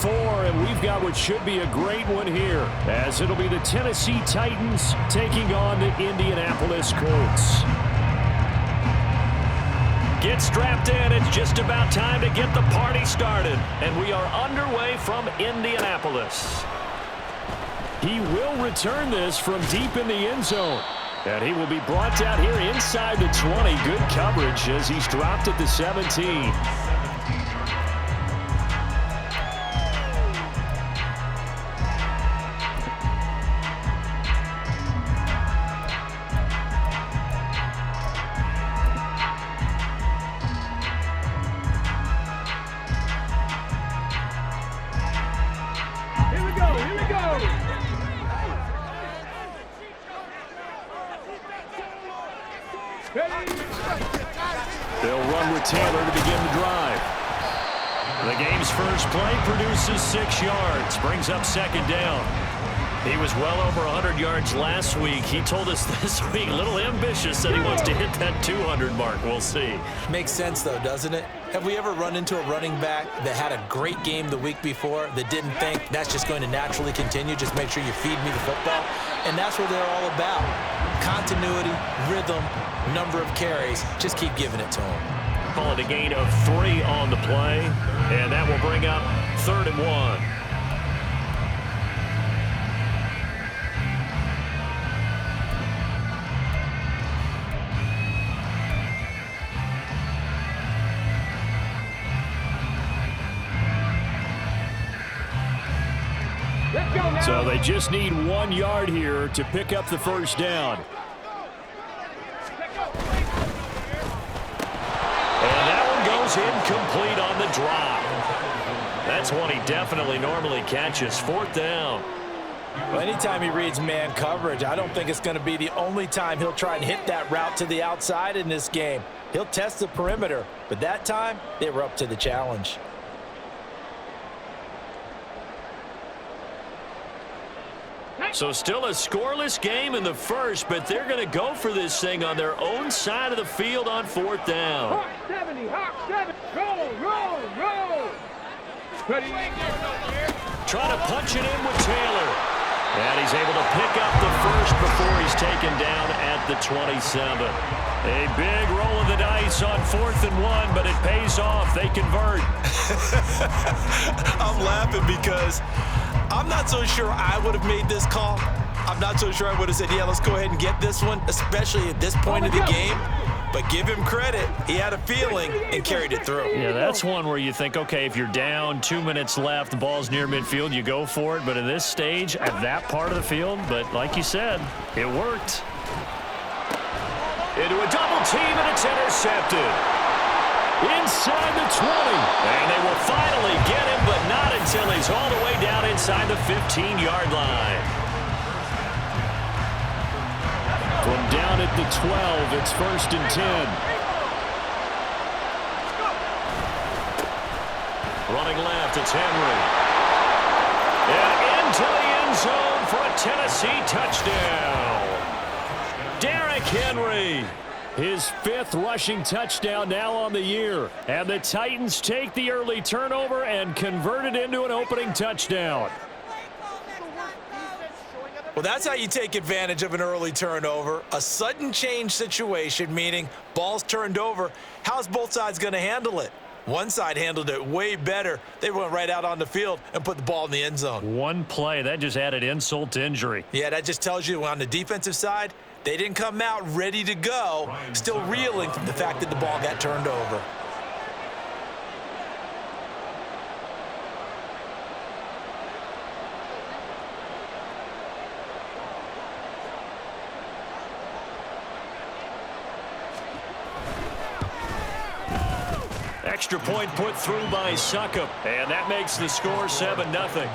4, and we've got what should be a great one here, as it'll be the Tennessee Titans taking on the Indianapolis Colts. Get strapped in. It's just about time to get the party started, and we are underway from Indianapolis. He will return this from deep in the end zone. And he will be brought down here inside the 20. Good coverage as he's dropped at the 17. They'll run with Taylor to begin the drive. The game's first play produces 6 yards, brings up second down. He was well over 100 yards last week. He told us this week, a little ambitious, that he wants to hit that 200 mark. We'll see. Makes sense, though, doesn't it? Have we ever run into a running back that had a great game the week before that didn't think that's just going to naturally continue? Just make sure you feed me the football. And that's what they're all about. Continuity, rhythm, number of carries. Just keep giving it to him. Call it a gain of 3 on the play, and that will bring up 3rd and 1. So they just need 1 yard here to pick up the first down. And that one goes incomplete on the drop. That's one he definitely normally catches. 4th down. Well, anytime he reads man coverage, I don't think it's going to be the only time he'll try and hit that route to the outside in this game. He'll test the perimeter, but that time they were up to the challenge. So still a scoreless game in the first, but they're going to go for this thing on their own side of the field on 4th down. Hawk 70, Hawk 70. Roll. Trying to punch it in with Taylor. And he's able to pick up the first before he's taken down at the 27. A big roll of the dice on 4th and 1, but it pays off. They convert. I'm laughing because I'm not so sure I would have made this call. I'm not so sure I would have said, yeah, let's go ahead and get this one, especially at this point of the game. But give him credit. He had a feeling and carried it through. Yeah, that's one where you think, okay, if you're down, 2 minutes left, the ball's near midfield, you go for it. But in this stage, at that part of the field, but like you said, it worked. Into a double team, and it's intercepted. Inside the 20. And they will finally get him, but not until he's all the way down inside the 15-yard line. From down at the 12, it's 1st and 10. Running left, it's Henry. And into the end zone for a Tennessee touchdown. Derrick Henry. His 5th rushing touchdown now on the year. And the Titans take the early turnover and convert it into an opening touchdown. Well, that's how you take advantage of an early turnover. A sudden change situation, meaning ball's turned over. How's both sides going to handle it? One side handled it way better. They went right out on the field and put the ball in the end zone. One play, that just added insult to injury. Yeah, that just tells you on the defensive side, they didn't come out ready to go, still reeling from the fact that the ball got turned over. Extra point put through by Succop, and that makes the score 7-0.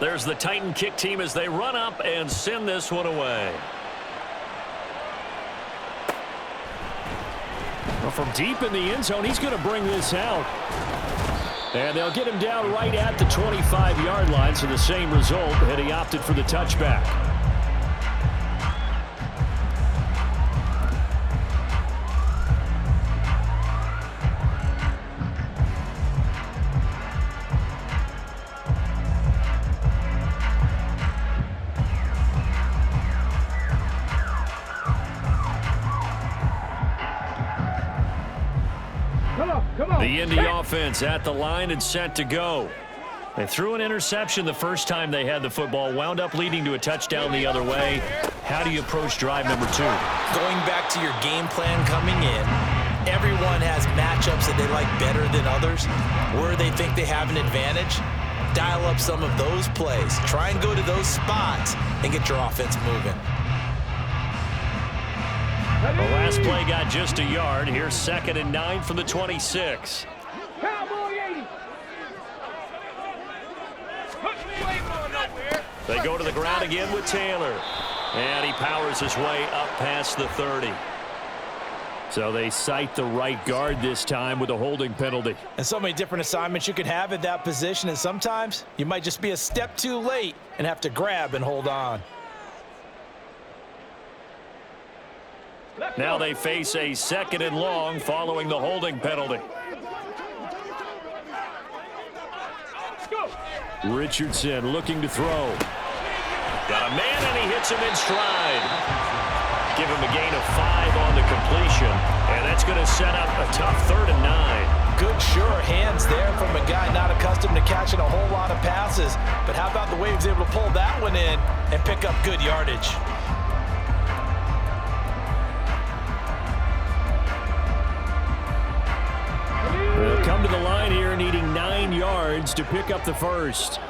There's the Titan kick team as they run up and send this one away. Well, from deep in the end zone, he's going to bring this out. And they'll get him down right at the 25-yard line, so the same result, and he opted for the touchback. The Indy offense at the line and set to go. They threw an interception the first time they had the football, wound up leading to a touchdown the other way. How do you approach drive number 2? Going back to your game plan coming in, everyone has matchups that they like better than others, where they think they have an advantage. Dial up some of those plays. Try and go to those spots and get your offense moving. The last play got just a yard. Here's 2nd and 9 from the 26. They go to the ground again with Taylor. And he powers his way up past the 30. So they cite the right guard this time with a holding penalty. And so many different assignments you can have at that position, and sometimes you might just be a step too late and have to grab and hold on. Now they face a 2nd and long following the holding penalty. Richardson looking to throw. Got a man, and he hits him in stride. Give him a gain of 5 on the completion, and that's going to set up a tough 3rd and 9. Good, sure hands there from a guy not accustomed to catching a whole lot of passes. But how about the way he was able to pull that one in and pick up good yardage? They'll come to the line here needing 9 yards to pick up the first.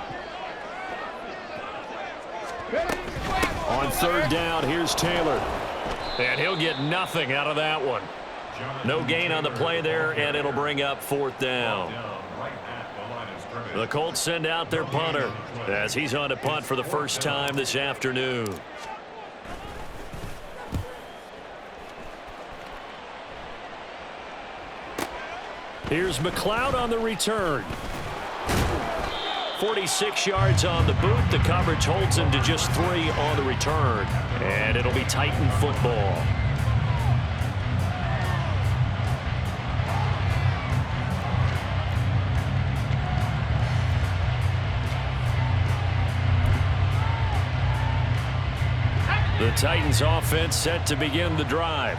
On 3rd down, here's Taylor. And he'll get nothing out of that one. No gain on the play there, and it'll bring up 4th down. The Colts send out their punter as he's on to punt for the first time this afternoon. Here's McLeod on the return. 46 yards on the boot. The coverage holds him to just 3 on the return. And it'll be Titan football. The Titans offense set to begin the drive.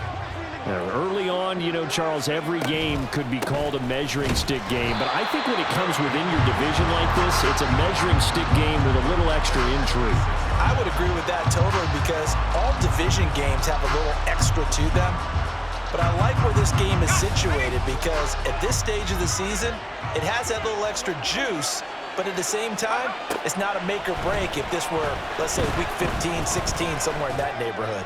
Now, early on, you know, Charles, every game could be called a measuring stick game, but I think when it comes within your division like this, it's a measuring stick game with a little extra intrigue. I would agree with that totally, because all division games have a little extra to them. But I like where this game is situated, because at this stage of the season, it has that little extra juice, but at the same time, it's not a make or break if this were, let's say, week 15, 16, somewhere in that neighborhood.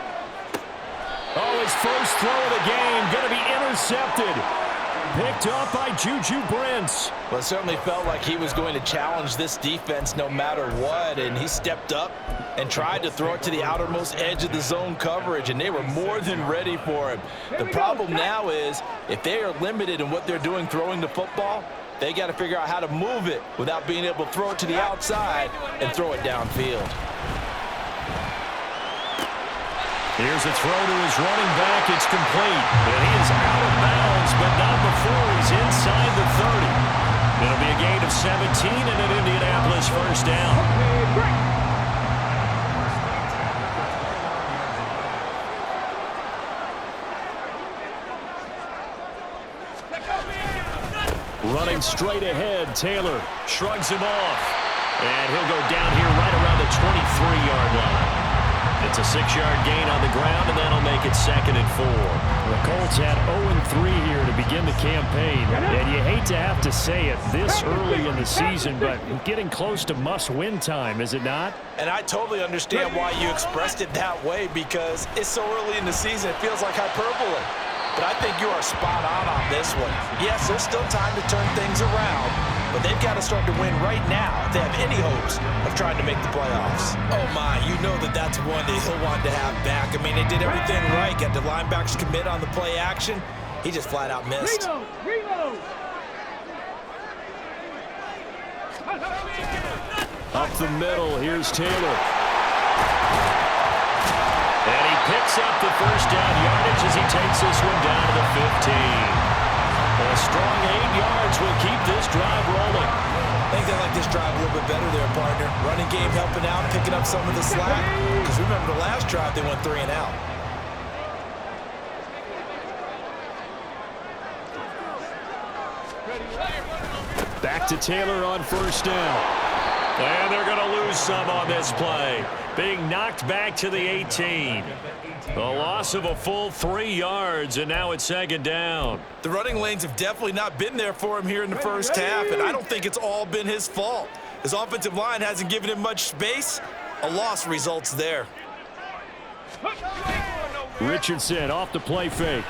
Oh, his first throw of the game going to be intercepted. Picked up by Juju Brents. Well, it certainly felt like he was going to challenge this defense no matter what, and he stepped up and tried to throw it to the outermost edge of the zone coverage, and they were more than ready for him. The problem now is if they are limited in what they're doing throwing the football, they got to figure out how to move it without being able to throw it to the outside and throw it downfield. Here's a throw to his running back. It's complete. And he is out of bounds, but not before he's inside the 30. It'll be a gain of 17 and an Indianapolis first down. Running straight ahead, Taylor shrugs him off. And he'll go down here right around the 23-yard line. It's a 6-yard gain on the ground, and that'll make it 2nd and 4. The Colts had 0-3 here to begin the campaign. And you hate to have to say it this early in the season, but getting close to must-win time, is it not? And I totally understand why you expressed it that way, because it's so early in the season, it feels like hyperbole. But I think you are spot on this one. Yes, there's still time to turn things around, but they've got to start to win right now if they have any hopes of trying to make the playoffs. Oh, my, you know that's one that he'll want to have back. I mean, they did everything right. Got the linebackers commit on the play action. He just flat out missed. Reload. Reload. Up the middle, here's Taylor. And he picks up the first down yardage as he takes this one down to the 15. A strong 8 yards will keep this drive rolling. I think they like this drive a little bit better there, partner. Running game helping out, picking up some of the slack. Because remember the last drive, they went 3 and out. Back to Taylor on first down. And they're going to lose some on this play. Being knocked back to the 18. The loss of a full 3 yards, and now it's second down. The running lanes have definitely not been there for him here in the first half, and I don't think it's all been his fault. His offensive line hasn't given him much space. A loss results there. Richardson off the play fake.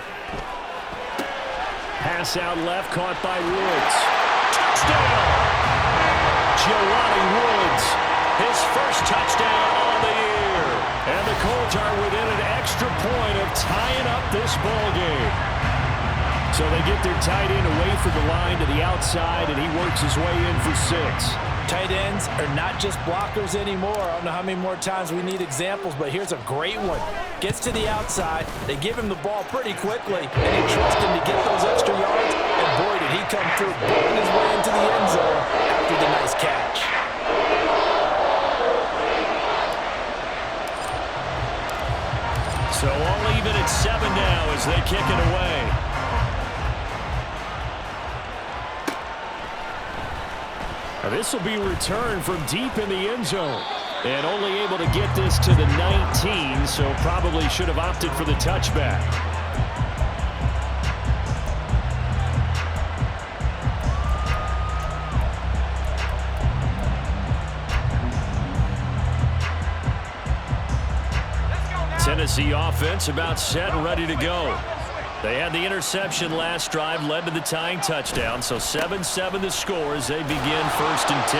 Pass out left, caught by Woods. Touchdown! Jelani Woods, his first touchdown on the year. And the Colts are within an extra point of tying up this ball game. So they get their tight end away from the line to the outside, and he works his way in for 6. Tight ends are not just blockers anymore. I don't know how many more times we need examples, but here's a great one. Gets to the outside, they give him the ball pretty quickly, and they trust him to get those extra yards, and boy, did he come through, pulling his way into the end zone after the nice catch. So all even at 7 now as they kick it away. This will be returned from deep in the end zone. And only able to get this to the 19, so probably should have opted for the touchback. Tennessee offense about set and ready to go. They had the interception last drive, led to the tying touchdown, so 7-7 the score as they begin 1st and 10.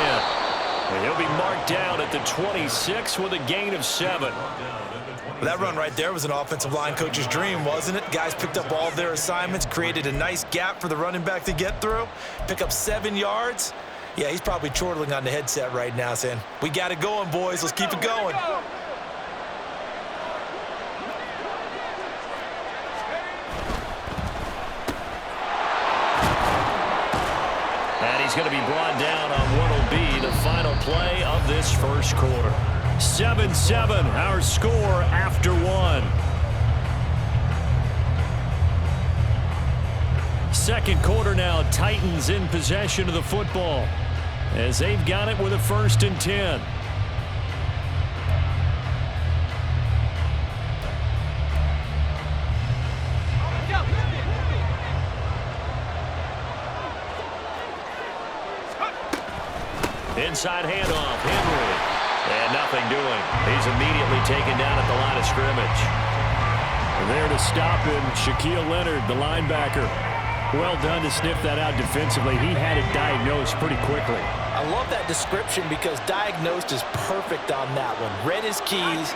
And he'll be marked down at the 26 with a gain of 7. That run right there was an offensive line coach's dream, wasn't it? Guys picked up all of their assignments, created a nice gap for the running back to get through, pick up 7 yards. Yeah, he's probably chortling on the headset right now saying, we got it going, boys. Let's keep it going. He's going to be brought down on what will be the final play of this first quarter. 7-7, our score after 1. Second quarter now, Titans in possession of the football as they've got it with a 1st and 10. Inside handoff, Henry. And nothing doing. He's immediately taken down at the line of scrimmage. There to stop him, Shaquille Leonard, the linebacker. Well done to sniff that out defensively. He had it diagnosed pretty quickly. I love that description because diagnosed is perfect on that one. Read his keys,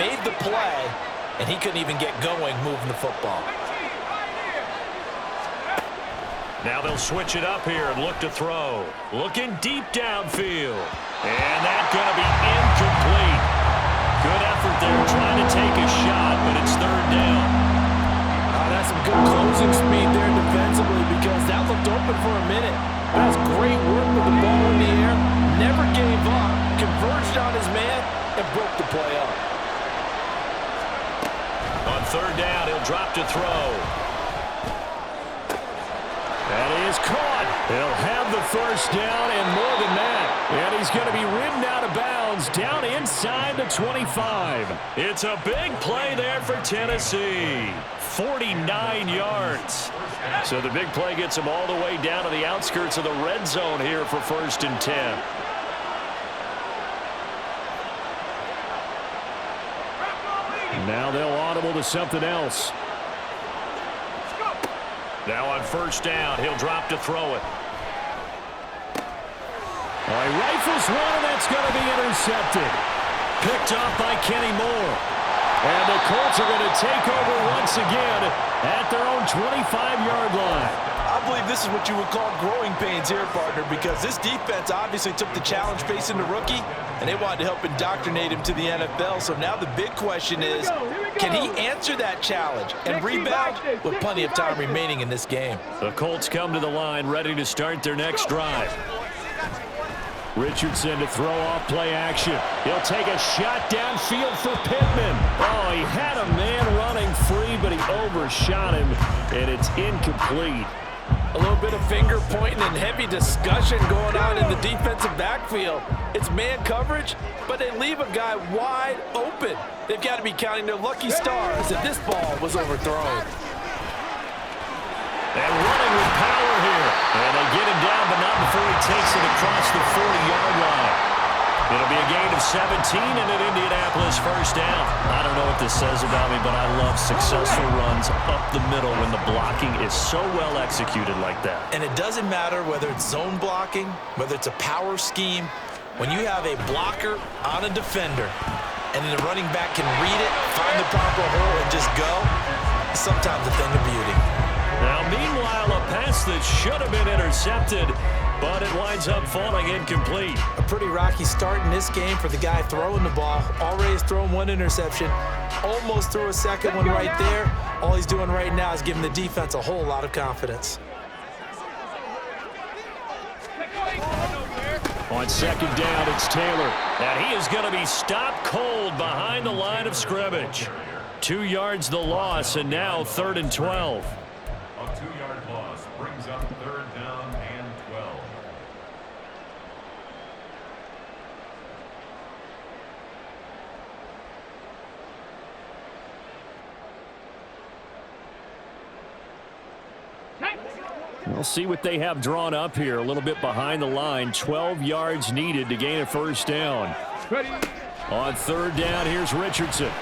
made the play, and he couldn't even get going moving the football. Now they'll switch it up here and look to throw. Looking deep downfield. And that's going to be incomplete. Good effort there trying to take a shot, but it's 3rd down. That's some good closing speed there defensively because that looked open for a minute. That's great work with the ball in the air. Never gave up. Converged on his man and broke the play up. On 3rd down, he'll drop to throw. That is caught. He'll have the first down and more than that. And he's going to be ridden out of bounds down inside the 25. It's a big play there for Tennessee. 49 yards. So the big play gets him all the way down to the outskirts of the red zone here for 1st and 10. Now they'll audible to something else. Now on 1st down, he'll drop to throw it. He rifles one, and that's going to be intercepted. Picked off by Kenny Moore. And the Colts are going to take over once again at their own 25-yard line. I believe this is what you would call growing pains here, partner, because this defense obviously took the challenge facing the rookie, and they wanted to help indoctrinate him to the NFL. So now the big question is, can he answer that challenge and rebound with plenty of time remaining in this game? The Colts come to the line ready to start their next drive. Richardson to throw off play action. He'll take a shot downfield for Pittman. Oh, he had a man running free, but he overshot him, and it's incomplete. A little bit of finger pointing and heavy discussion going on in the defensive backfield. It's man coverage, but they leave a guy wide open. They've got to be counting their lucky stars that this ball was overthrown. And running with power here. And they get him down, but not before he takes it across the 40-yard line. It'll be a gain of 17 and an Indianapolis first down. I don't know what this says about me, but I love successful runs up the middle when the blocking is so well executed like that. And it doesn't matter whether it's zone blocking, whether it's a power scheme. When you have a blocker on a defender, and then the running back can read it, find the proper hole, and just go, it's sometimes a thing of beauty. Now, meanwhile, a pass that should have been intercepted, but it winds up falling incomplete. A pretty rocky start in this game for the guy throwing the ball. Already has thrown one interception, almost threw a second one right there. All he's doing right now is giving the defense a whole lot of confidence. On second down, it's Taylor, and he is going to be stopped cold behind the line of scrimmage. 2 yards the loss, and now 3rd and 12. A 2-yard loss brings up 3rd down and 12. We'll see what they have drawn up here. A little bit behind the line. 12 yards needed to gain a first down. Ready. On 3rd down, here's Richardson.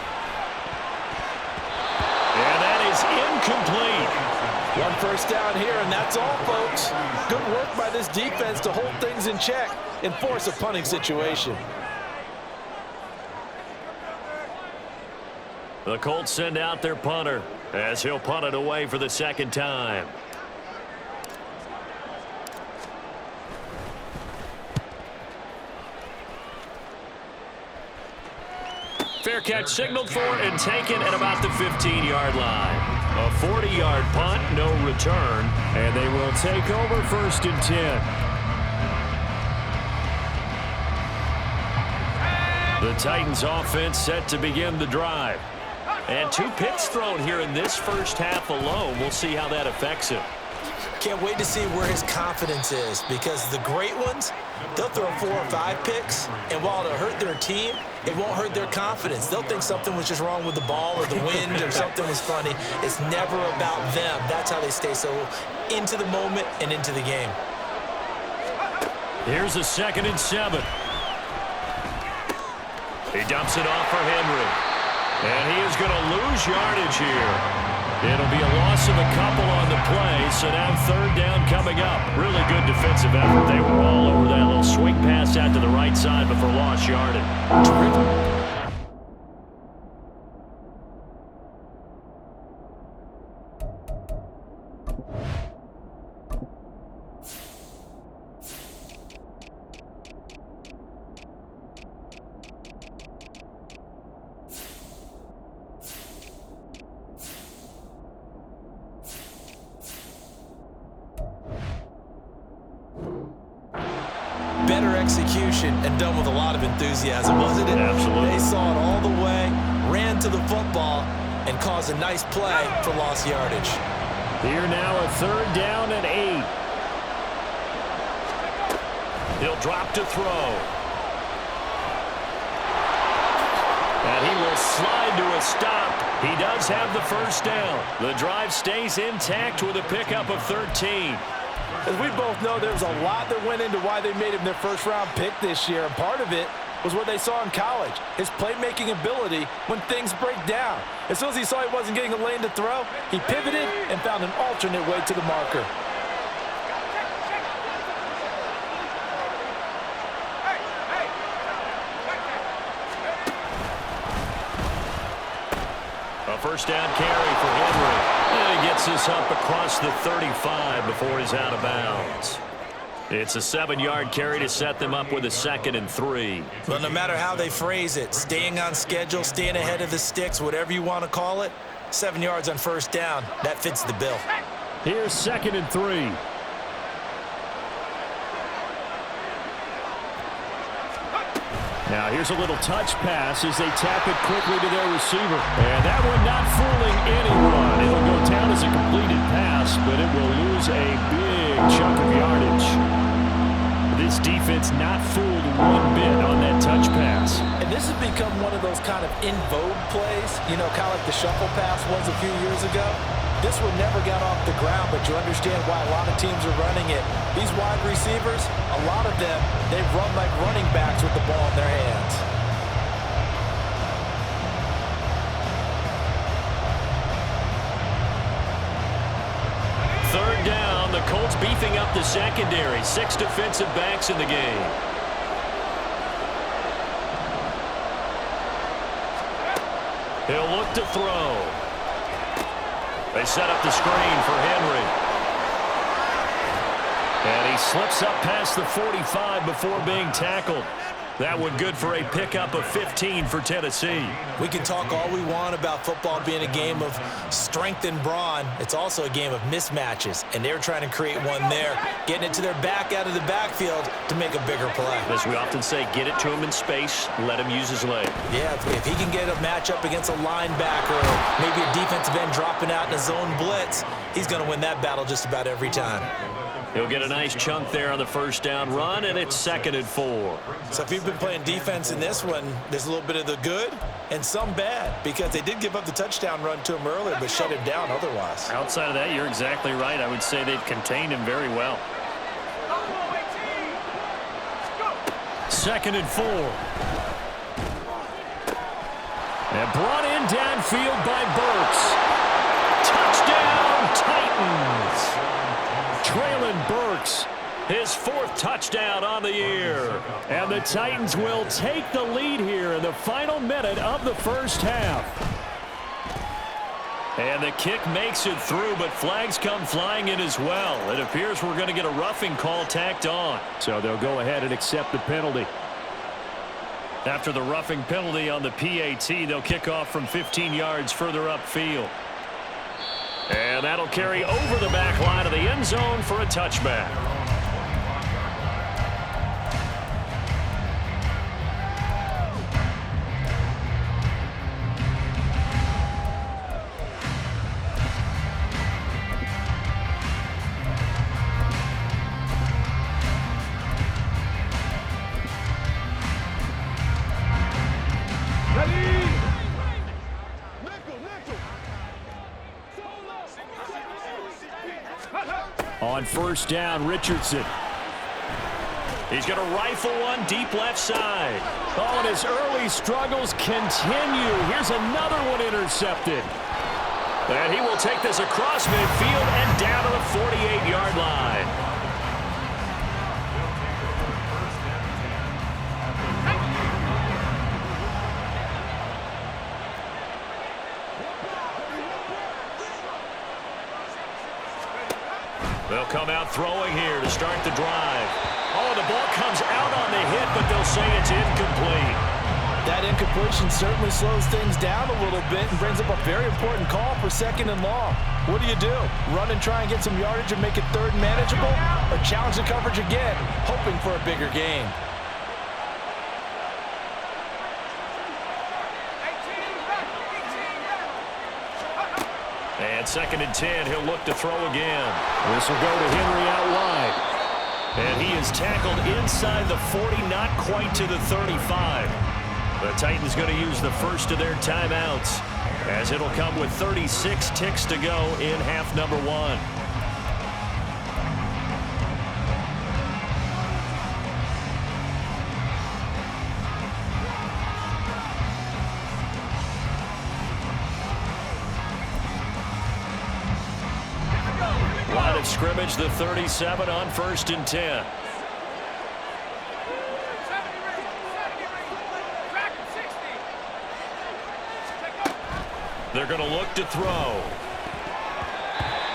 And that is incomplete. One first down here, and that's all, folks. Good work by this defense to hold things in check and force a punting situation. The Colts send out their punter as he'll punt it away for the second time. Fair catch signaled for and taken at about the 15-yard line. A 40-yard punt, no return, and they will take over 1st and 10. The Titans offense set to begin the drive. And 2 picks thrown here in this first half alone. We'll see how that affects him. Can't wait to see where his confidence is, because the great ones, they'll throw 4 or 5 picks, and while it'll hurt their team, it won't hurt their confidence. They'll think something was just wrong with the ball or the wind or something was funny. It's never about them. That's how they stay so into the moment and into the game. Here's a 2nd and 7. He dumps it off for Henry. And he is going to lose yardage here. It'll be a loss of a couple on the play, so now 3rd down coming up. Really good defensive effort. They were all over that little swing pass out to the right side before lost yardage. Terrific. Better execution and done with a lot of enthusiasm, wasn't it? Absolutely. They saw it all the way, ran to the football, and caused a nice play for lost yardage. Here now a 3rd down and 8. He'll drop to throw. And he will slide to a stop. He does have the first down. The drive stays intact with a pickup of 13. As we both know, there was a lot that went into why they made him their first-round pick this year, and part of it was what they saw in college, his playmaking ability when things break down. As soon as he saw he wasn't getting a lane to throw, he pivoted and found an alternate way to the marker. first down carry for Henry. And he gets this up across the 35 before he's out of bounds. It's a 7-yard carry to set them up with a 2nd and 3. Well, no matter how they phrase it, staying on schedule, staying ahead of the sticks, whatever you want to call it, 7 yards on first down, that fits the bill. Here's 2nd and 3. Now here's a little touch pass as they tap it quickly to their receiver. And that one not fooling anyone. It'll go down as a completed pass, but it will lose a big chunk of yardage. This defense not fooled one bit on that touch pass. And this has become one of those kind of in vogue plays, you know, kind of like the shuffle pass was a few years ago. This one never got off the ground, but you understand why a lot of teams are running it. These wide receivers, a lot of them, they run like running backs with the ball in their hands. Third down, the Colts beefing up the secondary. 6 defensive backs in the game. He'll look to throw. They set up the screen for Henry. And he slips up past the 45 before being tackled. That one good for a pickup of 15 for Tennessee. We can talk all we want about football being a game of strength and brawn. It's also a game of mismatches, and they're trying to create one there, getting it to their back out of the backfield to make a bigger play. As we often say, get it to him in space, let him use his leg. Yeah, if he can get a matchup against a linebacker or maybe a defensive end dropping out in a zone blitz, he's going to win that battle just about every time. He'll get a nice chunk there on the first down run, and it's 2nd and 4. So if you've been playing defense in this one, there's a little bit of the good and some bad, because they did give up the touchdown run to him earlier, but shut him down otherwise. Outside of that, you're exactly right. I would say they've contained him very well. 2nd and 4. And brought in downfield by Burks. Touchdown, Titans. Traylon Burks, his 4th touchdown on the year. And the Titans will take the lead here in the final minute of the first half. And the kick makes it through, but flags come flying in as well. It appears we're going to get a roughing call tacked on. So they'll go ahead and accept the penalty. After the roughing penalty on the PAT, they'll kick off from 15 yards further upfield. And that'll carry over the back line of the end zone for a touchback. On first down, Richardson. He's going to rifle one deep left side. Oh, and his early struggles continue. Here's another one intercepted. And he will take this across midfield and down to the 48-yard line. They'll come out throwing here to start the drive. Oh, the ball comes out on the hit, but they'll say it's incomplete. That incompletion certainly slows things down a little bit and brings up a very important call for 2nd and long. What do? Run and try and get some yardage and make it 3rd and manageable? Or challenge the coverage again, hoping for a bigger gain? And 2nd and 10, he'll look to throw again. This will go to Henry out wide. And he is tackled inside the 40, not quite to the 35. The Titans going to use the first of their timeouts, as it'll come with 36 ticks to go in half number 1. Line of scrimmage, the 37 on 1st and 10. They're going to look to throw.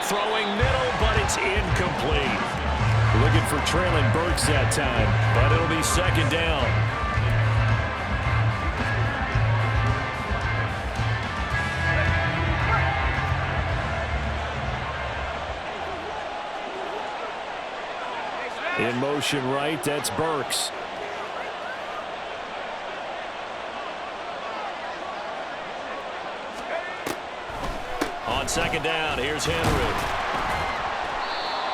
Throwing middle, but it's incomplete. Looking for trailing Burks that time, but it'll be second down. In motion right, that's Burks. On second down, here's Henry.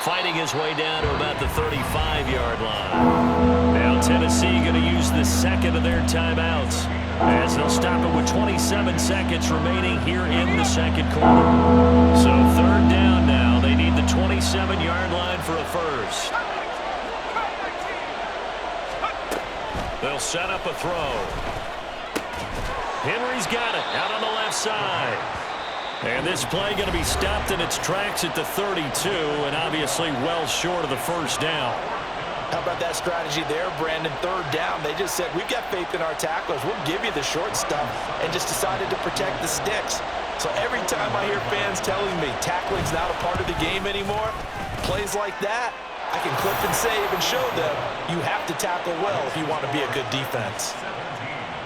Fighting his way down to about the 35-yard line. Now Tennessee going to use the second of their timeouts, as they'll stop it with 27 seconds remaining here in the second quarter. So third down now. They need the 27-yard line for a first. They'll set up a throw. Henry's got it out on the left side. And this play going to be stopped in its tracks at the 32, and obviously well short of the first down. How about that strategy there, Brandon? Third down, they just said, we've got faith in our tacklers. We'll give you the short stuff, and just decided to protect the sticks. So every time I hear fans telling me tackling's not a part of the game anymore, plays like that, I can clip and save and show them you have to tackle well if you want to be a good defense.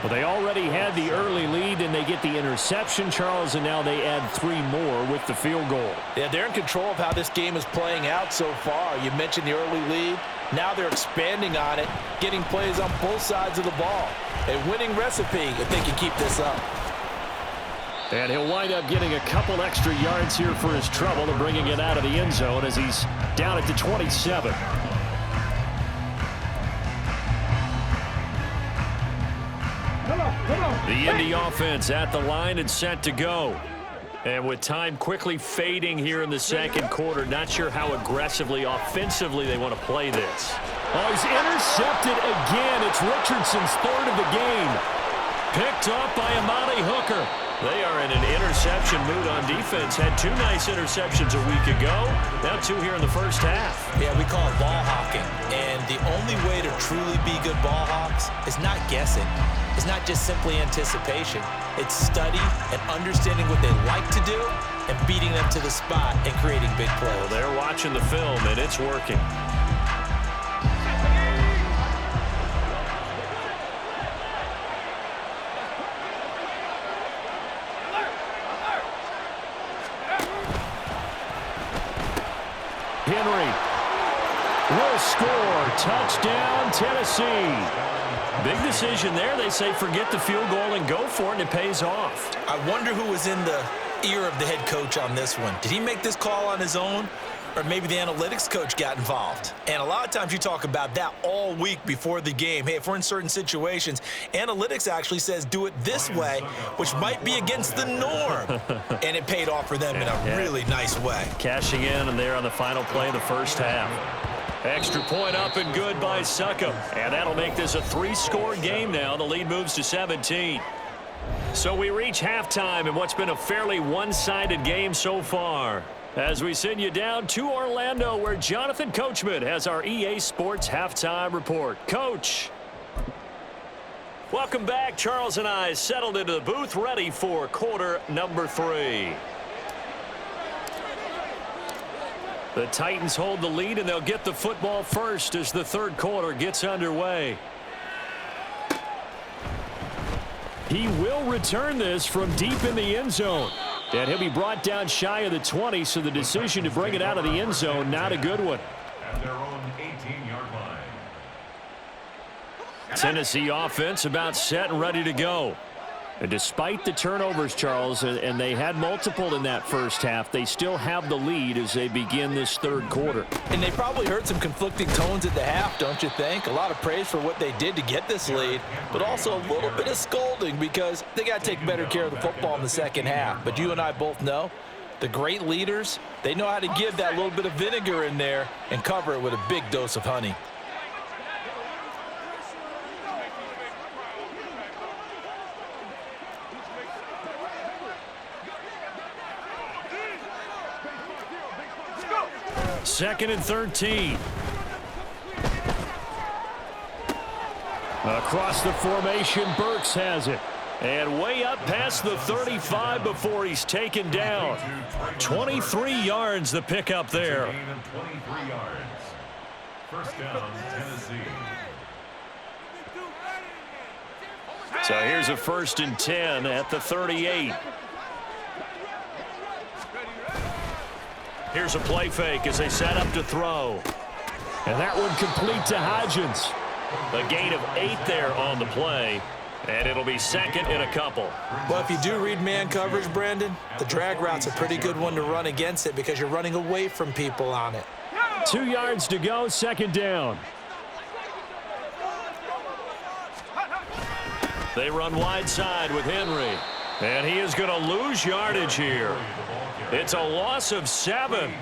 Well, they already had the early lead, and they get the interception, Charles, and now they add 3 more with the field goal. Yeah, they're in control of how this game is playing out so far. You mentioned the early lead. Now they're expanding on it, getting plays on both sides of the ball. A winning recipe if they can keep this up. And he'll wind up getting a couple extra yards here for his trouble and bringing it out of the end zone as he's down at the 27. The Indy offense at the line and set to go. And with time quickly fading here in the second quarter, not sure how aggressively, offensively they want to play this. Oh, he's intercepted again. It's Richardson's third of the game. Picked off by Amani Hooker. They are in an interception mood on defense. Had 2 nice interceptions a week ago. Now 2 here in the first half. Yeah, we call it ball hawking. And the only way to truly be good ball hawks is not guessing. It's not just simply anticipation. It's study and understanding what they like to do and beating them to the spot and creating big plays. Well, they're watching the film, and it's working. Henry will score. Touchdown, Tennessee. Big decision there. They say forget the field goal and go for it, and it pays off. I wonder who was in the ear of the head coach on this one. Did he make this call on his own? Or maybe the analytics coach got involved. And a lot of times you talk about that all week before the game. Hey, if we're in certain situations, analytics actually says do it this way, which might be against the norm. And it paid off for them in a really nice way. Cashing in and there on the final play of the first half. Extra point up and good by Succop. And that'll make this a 3-score game now. The lead moves to 17. So we reach halftime in what's been a fairly one-sided game so far. As we send you down to Orlando, where Jonathan Coachman has our EA Sports Halftime Report. Coach. Welcome back. Charles and I settled into the booth, ready for quarter number 3. The Titans hold the lead, and they'll get the football first as the third quarter gets underway. He will return this from deep in the end zone. And he'll be brought down shy of the 20, so the decision to bring it out of the end zone, not a good one. At their own 18-yard line. Tennessee offense about set and ready to go. And despite the turnovers, Charles, and they had multiple in that first half, they still have the lead as they begin this third quarter. And they probably heard some conflicting tones at the half, don't you think? A lot of praise for what they did to get this lead, but also a little bit of scolding because they got to take better care of the football in the second half. But you and I both know the great leaders, they know how to give that little bit of vinegar in there and cover it with a big dose of honey. Second and 13. Across the formation, Burks has it. And way up past the 35 before he's taken down. 23 yards the pickup there. Gain of 23 yards. First down, Tennessee. So here's a 1st and 10 at the 38. Here's a play fake as they set up to throw. And that one complete to Hodgins. A gain of 8 there on the play. And it'll be 2nd and a couple. Well, if you do read man coverage, Brandon, the drag route's a pretty good one to run against it because you're running away from people on it. 2 yards to go, 2nd down. They run wide side with Henry. And he is going to lose yardage here. It's a loss of 7.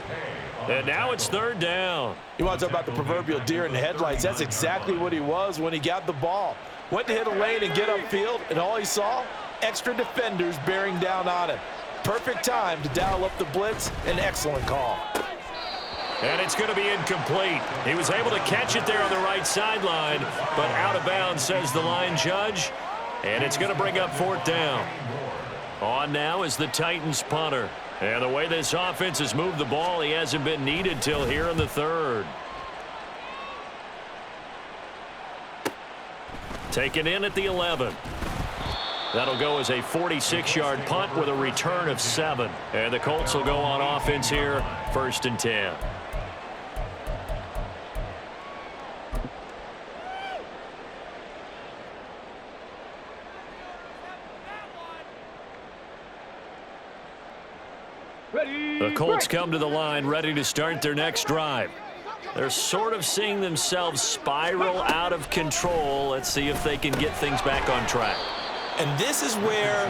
And now it's 3rd down. You want to talk about the proverbial deer in the headlights? That's exactly what he was when he got the ball. Went to hit a lane and get upfield, and all he saw, extra defenders bearing down on him. Perfect time to dial up the blitz. An excellent call. And it's going to be incomplete. He was able to catch it there on the right sideline, but out of bounds, says the line judge. And it's going to bring up 4th down. On now is the Titans punter. And the way this offense has moved the ball, he hasn't been needed till here in the 3rd. Taken in at the 11. That'll go as a 46-yard punt with a return of 7. And the Colts will go on offense here, 1st and 10. The Colts come to the line ready to start their next drive. They're sort of seeing themselves spiral out of control. Let's see if they can get things back on track. And this is where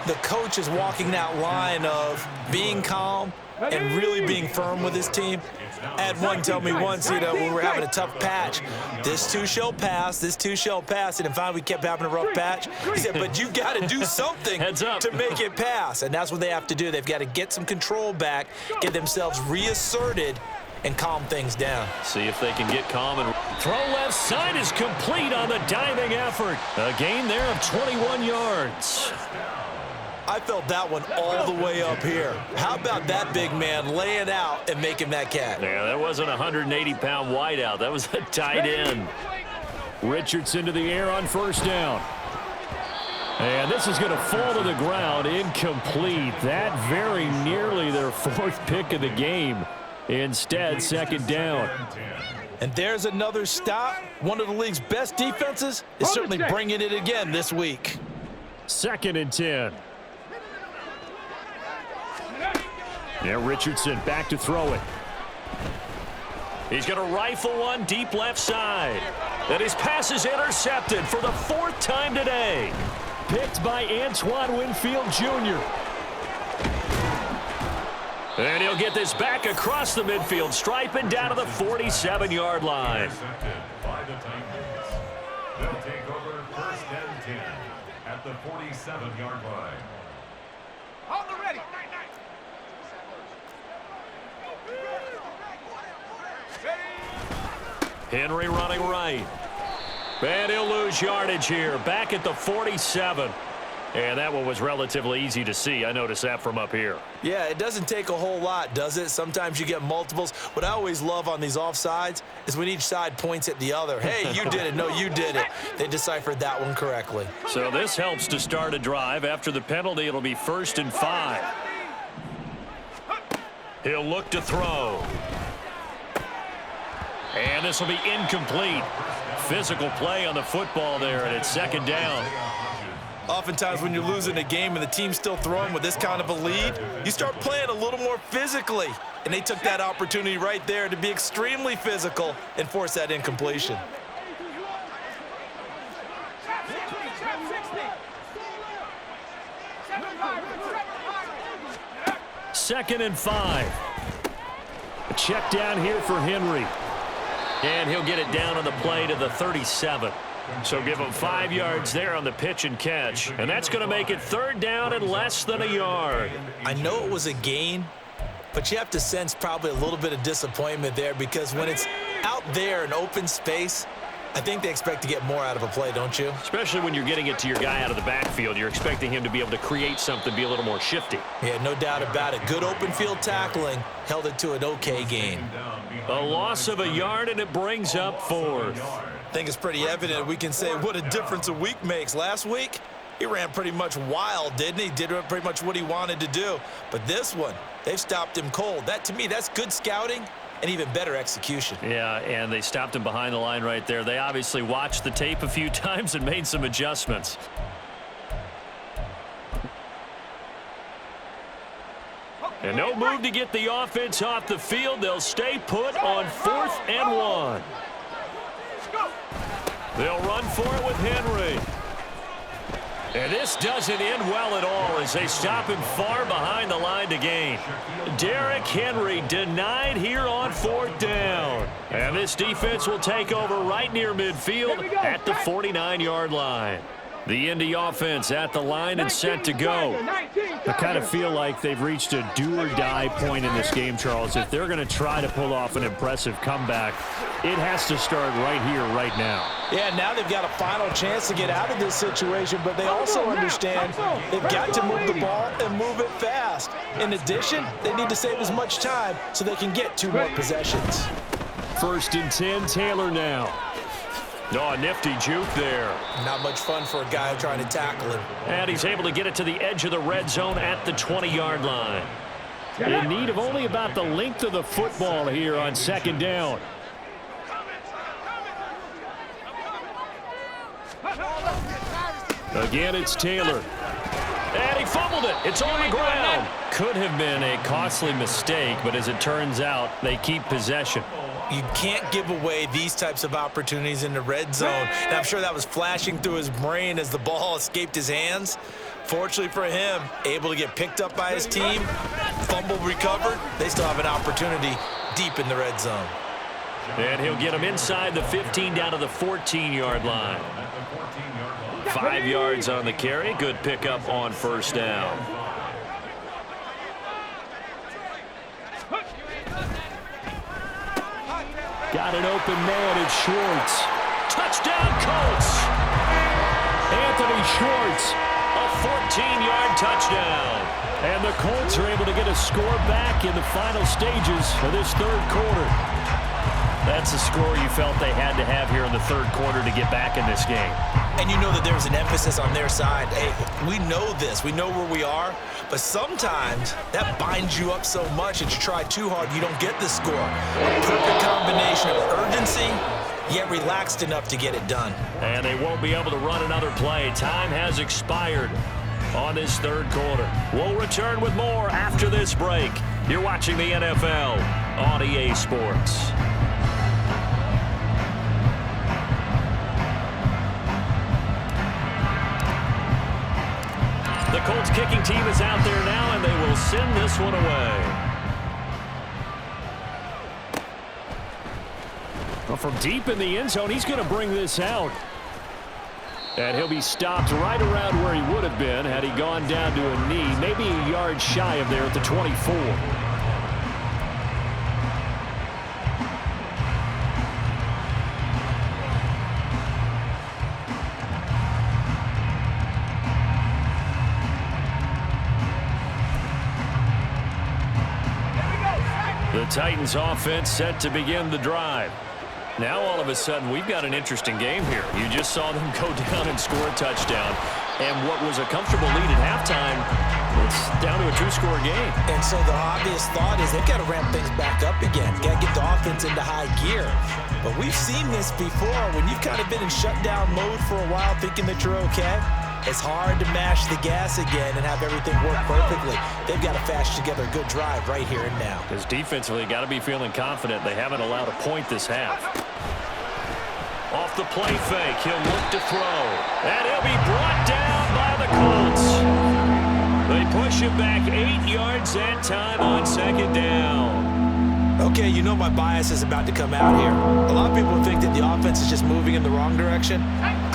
the coach is walking that line of being calm and really being firm with his team. I had one tell me once, when we were having a tough patch, this too shall pass, this too shall pass, and finally we kept having a rough patch. He said, but you got to do something to make it pass, and that's what they have to do. They've got to get some control back, get themselves reasserted, and calm things down. See if they can get calm. And throw left side is complete on the diving effort. A gain there of 21 yards. I felt that one all the way up here. How about that big man laying out and making that catch? Yeah, that wasn't a 180-pound wideout. That was a tight end. Richardson to the air on 1st down. And this is going to fall to the ground, incomplete. That very nearly their 4th pick of the game. Instead, 2nd down. And there's another stop. One of the league's best defenses is certainly bringing it again this week. 2nd and 10. Yeah, Richardson back to throw it. He's going to rifle one deep left side. And his pass is intercepted for the 4th time today. Picked by Antoine Winfield Jr. And he'll get this back across the midfield stripe and down to the 47-yard line. Intercepted by the Titans. They'll take over 1st and 10 at the 47-yard line. Hold the ready. Henry running right. And he'll lose yardage here. Back at the 47. And that one was relatively easy to see. I noticed that from up here. Yeah, it doesn't take a whole lot, does it? Sometimes you get multiples. What I always love on these offsides is when each side points at the other. Hey, you did it. No, you did it. They deciphered that one correctly. So this helps to start a drive. After the penalty, it'll be 1st and 5. He'll look to throw. And this will be incomplete. Physical play on the football there, and it's 2nd down. Oftentimes when you're losing a game and the team's still throwing with this kind of a lead, you start playing a little more physically. And they took that opportunity right there to be extremely physical and force that incompletion. Second and 5. A check down here for Henry. And he'll get it down on the play to the 37. So give him 5 yards there on the pitch and catch. And that's going to make it 3rd down and less than a yard. I know it was a gain, but you have to sense probably a little bit of disappointment there because when it's out there in open space, I think they expect to get more out of a play, don't you? Especially when you're getting it to your guy out of the backfield. You're expecting him to be able to create something, be a little more shifty. Yeah, no doubt about it. Good open field tackling held it to an okay gain. A loss of a yard, and it brings up fourth. I think it's pretty evident we can say what a difference a week makes. Last week, he ran pretty much wild, didn't he? Did pretty much what he wanted to do. But this one, they've stopped him cold. That, to me, that's good scouting and even better execution. Yeah, and they stopped him behind the line right there. They obviously watched the tape a few times and made some adjustments. And no move to get the offense off the field. They'll stay put on 4th and 1. They'll run for it with Henry. And this doesn't end well at all as they stop him far behind the line to gain. Derrick Henry denied here on 4th down. And this defense will take over right near midfield at the 49-yard line. The Indy offense at the line and set to go. I kind of feel like they've reached a do-or-die point in this game, Charles. If they're going to try to pull off an impressive comeback, it has to start right here, right now. Yeah, now they've got a final chance to get out of this situation, but they also understand they've got to move the ball and move it fast. In addition, they need to save as much time so they can get 2 more possessions. 1st and 10, Taylor now. Oh, a nifty juke there. Not much fun for a guy trying to tackle him. And he's able to get it to the edge of the red zone at the 20-yard line. In need of only about the length of the football here on 2nd down. Again, it's Taylor. And he fumbled it. It's on the ground. Could have been a costly mistake, but as it turns out, they keep possession. You can't give away these types of opportunities in the red zone. And I'm sure that was flashing through his brain as the ball escaped his hands. Fortunately for him, able to get picked up by his team, fumble recovered. They still have an opportunity deep in the red zone. And he'll get him inside the 15 down to the 14-yard line. 5 yards on the carry. Good pickup on 1st down. Got an open man, it's Schwartz. Touchdown, Colts! Anthony Schwartz. A 14-yard touchdown. And the Colts are able to get a score back in the final stages of this 3rd quarter. That's a score you felt they had to have here in the 3rd quarter to get back in this game. And you know that there was an emphasis on their side. Hey, we know this. We know where we are. But sometimes that binds you up so much that you try too hard, you don't get the score. A perfect combination of urgency, yet relaxed enough to get it done. And they won't be able to run another play. Time has expired on this 3rd quarter. We'll return with more after this break. You're watching the NFL on EA Sports. The Colts kicking team is out there now, and they will send this one away. Well, from deep in the end zone, he's going to bring this out. And he'll be stopped right around where he would have been had he gone down to a knee, maybe a yard shy of there at the 24. The Titans offense set to begin the drive. Now all of a sudden we've got an interesting game here. You just saw them go down and score a touchdown. And what was a comfortable lead at halftime, it's down to a 2-score game. And so the obvious thought is they've got to ramp things back up again. Got to get the offense into high gear. But we've seen this before when you've kind of been in shutdown mode for a while thinking that you're okay. It's hard to mash the gas again and have everything work perfectly. They've got to fash together a good drive right here and now. Because defensively, got to be feeling confident. They haven't allowed a point this half. Off the play fake, he'll look to throw. And he'll be brought down by the Colts. They push him back 8 yards that time on 2nd down. Okay, you know my bias is about to come out here. A lot of people think that the offense is just moving in the wrong direction.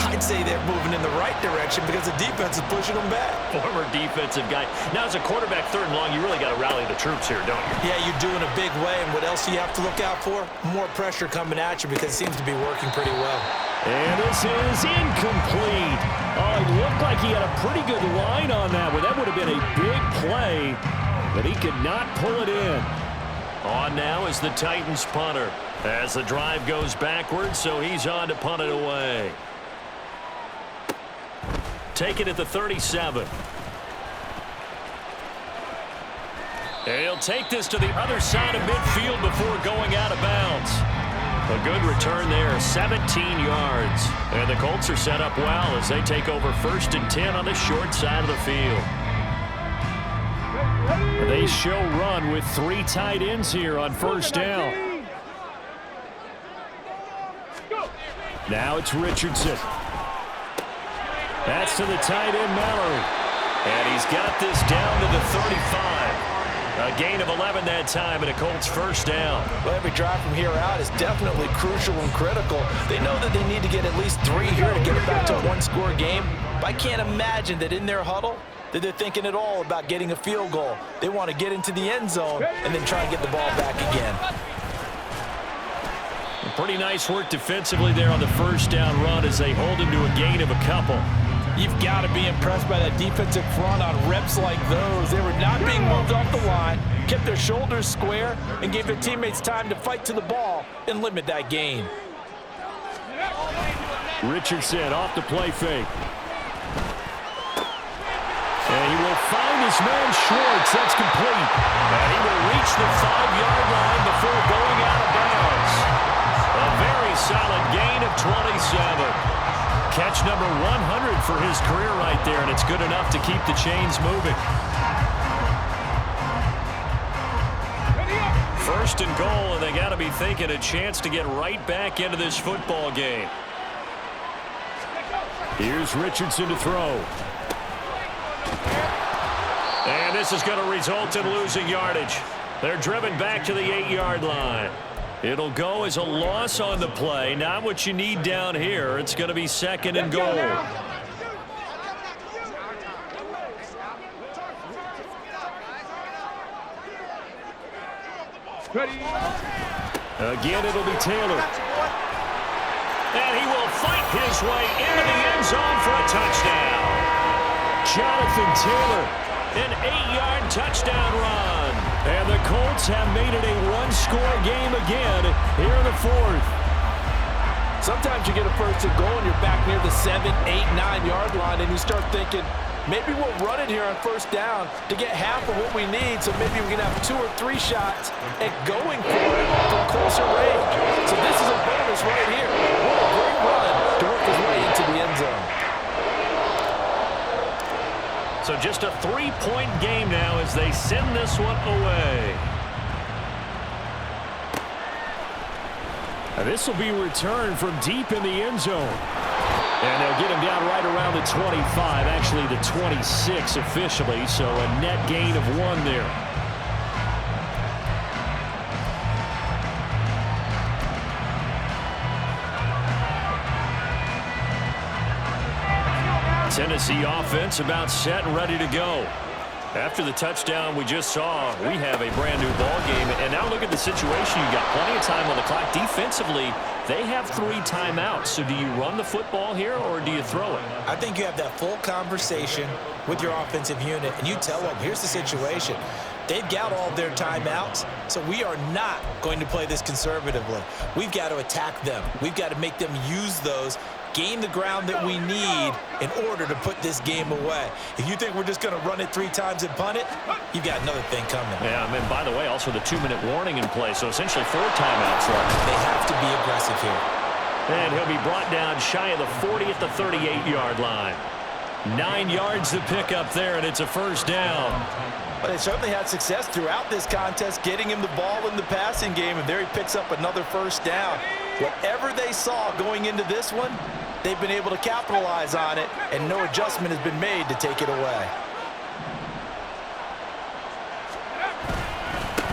I'd say they're moving in the right direction because the defense is pushing them back. Former defensive guy. Now, as a quarterback, 3rd and long, you really got to rally the troops here, don't you? Yeah, you do in a big way. And what else do you have to look out for? More pressure coming at you because it seems to be working pretty well. And this is incomplete. Oh, it looked like he had a pretty good line on that one. That would have been a big play, but he could not pull it in. On now is the Titans punter as the drive goes backwards, so he's on to punt it away. Take it at the 37. And he'll take this to the other side of midfield before going out of bounds. A good return there, 17 yards. And the Colts are set up well as they take over 1st and 10 on the short side of the field. They show run with 3 tight ends here on 1st down. Now it's Richardson. That's to the tight end, Mallory. And he's got this down to the 35. A gain of 11 that time and a Colts 1st down. Well, every drive from here out is definitely crucial and critical. They know that they need to get at least 3 here to get it back to a 1-score game. But I can't imagine that in their huddle that they're thinking at all about getting a field goal. They want to get into the end zone and then try and get the ball back again. Pretty nice work defensively there on the 1st down run as they hold him to a gain of a couple. You've got to be impressed by that defensive front on reps like those. They were not being moved off the line, kept their shoulders square, and gave their teammates time to fight to the ball and limit that gain. Richardson off the play fake. And he will find his man Schwartz. That's complete. And he will reach the 5-yard line before going out of bounds. A very solid gain of 27. Catch number 100 for his career right there, and it's good enough to keep the chains moving. 1st and goal, and they got to be thinking a chance to get right back into this football game. Here's Richardson to throw. And this is going to result in losing yardage. They're driven back to the 8-yard line. It'll go as a loss on the play. Not what you need down here. It's going to be 2nd and goal. Again, it'll be Taylor. And he will fight his way into the end zone for a touchdown. Jonathan Taylor. An 8-yard touchdown run. And the Colts have made it a 1-score game again here in the 4th. Sometimes you get a 1st and goal and you're back near the 7, 8, 9-yard line, and you start thinking, maybe we'll run it here on 1st down to get half of what we need, so maybe we can have 2 or 3 shots at going for it from closer range. So this is a bonus right here. What a great run to work his way into the end zone. So just a 3-point game now as they send this one away. And this will be returned from deep in the end zone. And they'll get him down right around the 25, actually the 26 officially, so a net gain of 1 there. Tennessee offense about set and ready to go. After the touchdown we just saw, we have a brand new ball game. And now look at the situation. You got plenty of time on the clock. Defensively, they have 3 timeouts. So do you run the football here or do you throw it? I think you have that full conversation with your offensive unit, and you tell them, here's the situation. They've got all their timeouts, so we are not going to play this conservatively. We've got to attack them. We've got to make them use those, gain the ground that we need in order to put this game away. If you think we're just going to run it 3 times and punt it, you've got another thing coming. Yeah, I mean, by the way, also the 2-minute warning in play, so essentially 4 timeouts left. They have to be aggressive here. And he'll be brought down shy of the 40 at the 38-yard line. 9 yards to pick up there, and it's a 1st down. But they certainly had success throughout this contest, getting him the ball in the passing game, and there he picks up another 1st down. Whatever they saw going into this one, they've been able to capitalize on it, and no adjustment has been made to take it away.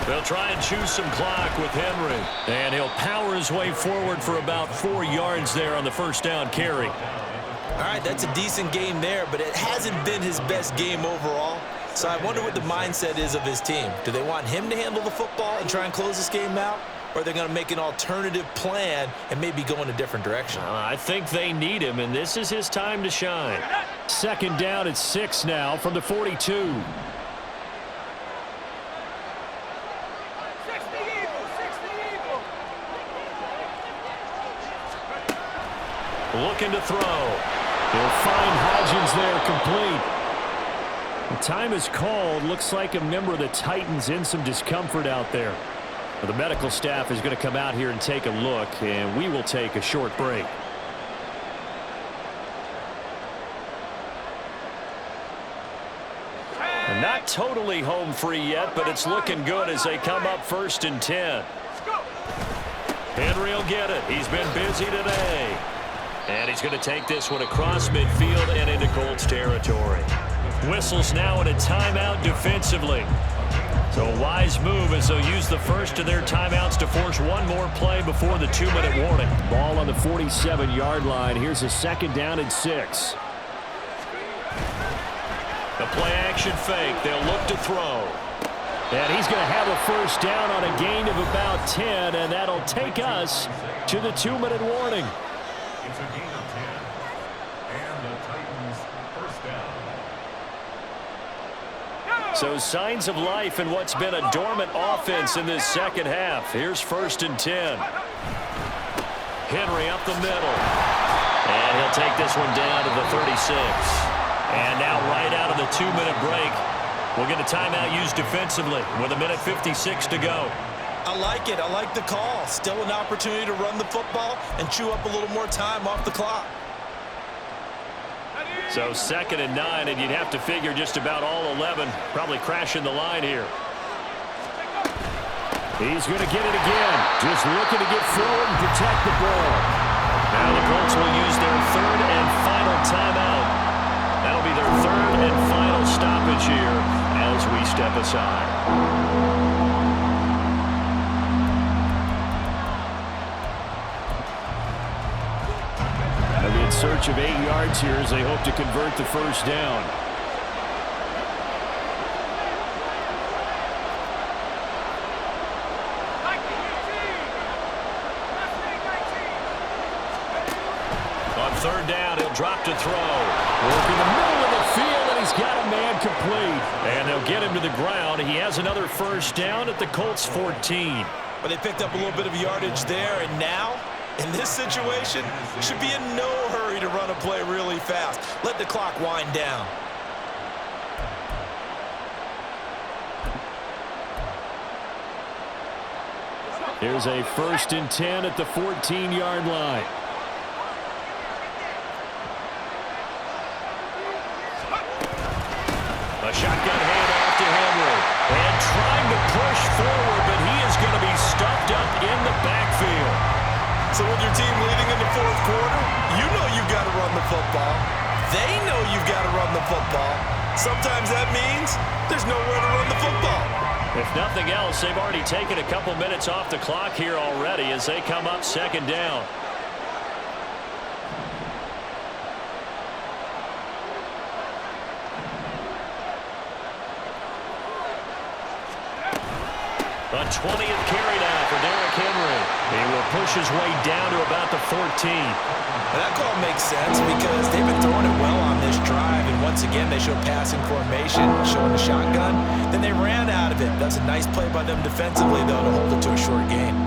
They'll try and choose some clock with Henry. And he'll power his way forward for about 4 yards there on the first down carry. All right, that's a decent game there, but it hasn't been his best game overall. So I wonder what the mindset is of his team. Do they want him to handle the football and try and close this game out? Or are they going to make an alternative plan and maybe go in a different direction? I think they need him, and this is his time to shine. Second down at 6 now from the 42. Looking to throw. He'll find Hodgins there, complete. The time is called. Looks like a member of the Titans in some discomfort out there. Well, the medical staff is going to come out here and take a look, and we will take a short break. And not totally home free yet, but it's looking good as they come up 1st and 10. Henry will get it. He's been busy today. And he's going to take this one across midfield and into Colts territory. Whistles now in a timeout defensively. So a wise move as they'll use the first of their timeouts to force one more play before the 2-minute warning. Ball on the 47-yard line. Here's a second down and 6. The play-action fake. They'll look to throw. And he's going to have a first down on a gain of about 10, and that'll take us to the 2-minute warning. It's a gain of 10. And the Titans first down. So signs of life in what's been a dormant offense in this second half. Here's 1st and 10. Henry up the middle. And he'll take this one down to the 36. And now right out of the 2-minute break, we'll get a timeout used defensively with 1:56 to go. I like it. I like the call. Still an opportunity to run the football and chew up a little more time off the clock. So 2nd and 9, and you'd have to figure just about all 11 probably crashing the line here. He's going to get it again. Just looking to get forward and protect the ball. Now the Colts will use their 3rd and final timeout. That'll be their 3rd and final stoppage here as we step aside. In search of 8 yards here as they hope to convert the first down. On 3rd down, he'll drop to throw. Work in the middle of the field, and he's got a man complete. And they'll get him to the ground. He has another first down at the Colts 14. But they picked up a little bit of yardage there, and now in this situation, should be in no hurry to run a play really fast. Let the clock wind down. Here's a 1st and 10 at the 14-yard line. A shotgun handoff to Henry. And trying to push forward, but he is going to be stuffed up in the backfield. So with your team leading in the 4th quarter, you know you've got to run the football. They know you've got to run the football. Sometimes that means there's nowhere to run the football. If nothing else, they've already taken a couple minutes off the clock here already as they come up 2nd down. A 20th carry now for Derrick Henry. He will push his way down to about the 14. And that call makes sense because they've been throwing it well on this drive. And once again, they show passing formation, showing the shotgun. Then they ran out of it. That's a nice play by them defensively, though, to hold it to a short gain.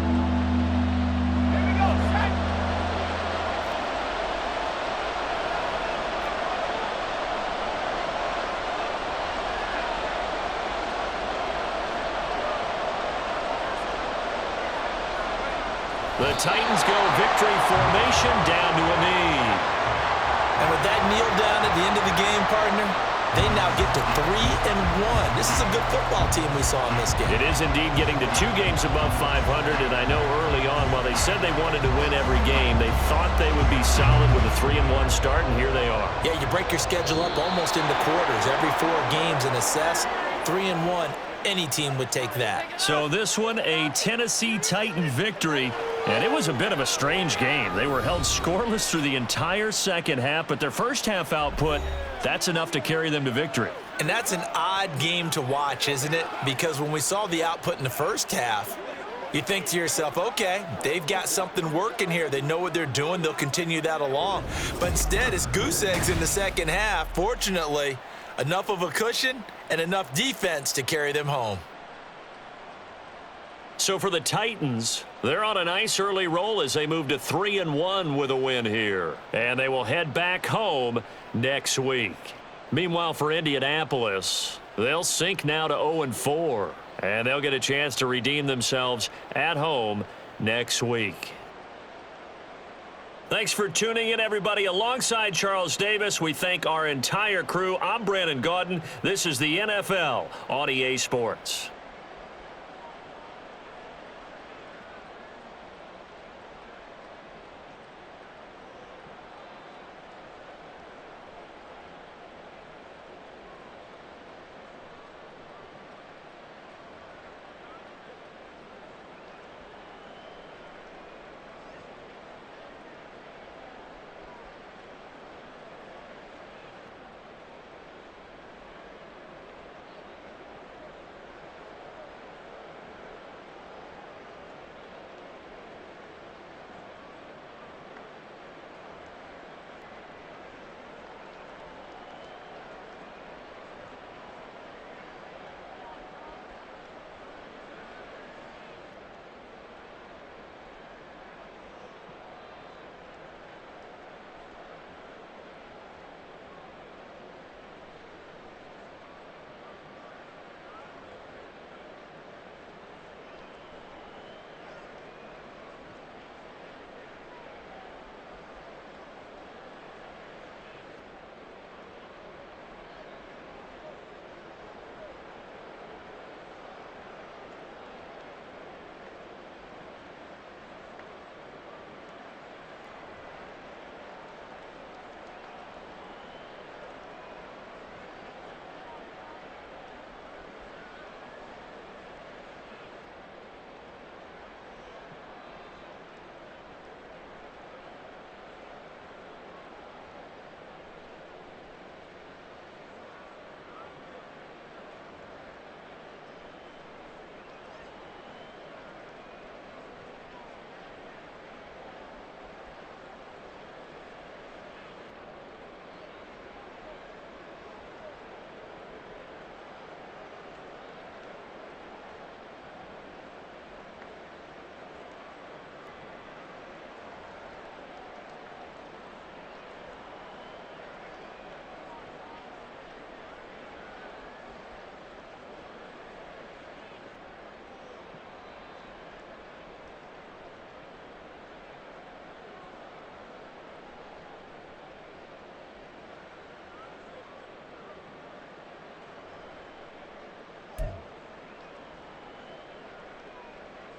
The Titans go victory formation down to a knee. And with that kneel down at the end of the game, partner, they now get to 3-1. This is a good football team we saw in this game. It is indeed getting to 2 games above 500, and I know early on, while they said they wanted to win every game, they thought they would be solid with a 3-1 start, and here they are. Yeah, you break your schedule up almost into quarters. Every 4 games and assess 3-1 Any team would take that. So this one, a Tennessee Titan victory, and it was a bit of a strange game. They were held scoreless through the entire second half, but their first half output, that's enough to carry them to victory. And that's an odd game to watch, isn't it? Because when we saw the output in the first half, you think to yourself, okay, they've got something working here. They know what they're doing. They'll continue that along. But instead, it's goose eggs in the second half. Fortunately, enough of a cushion and enough defense to carry them home. So for the Titans, they're on a nice early roll as they move to 3-1 with a win here. And they will head back home next week. Meanwhile, for Indianapolis, they'll sink now to 0-4. And they'll get a chance to redeem themselves at home next week. Thanks for tuning in, everybody. Alongside Charles Davis, we thank our entire crew. I'm Brandon Gaudin. This is the NFL on EA Sports.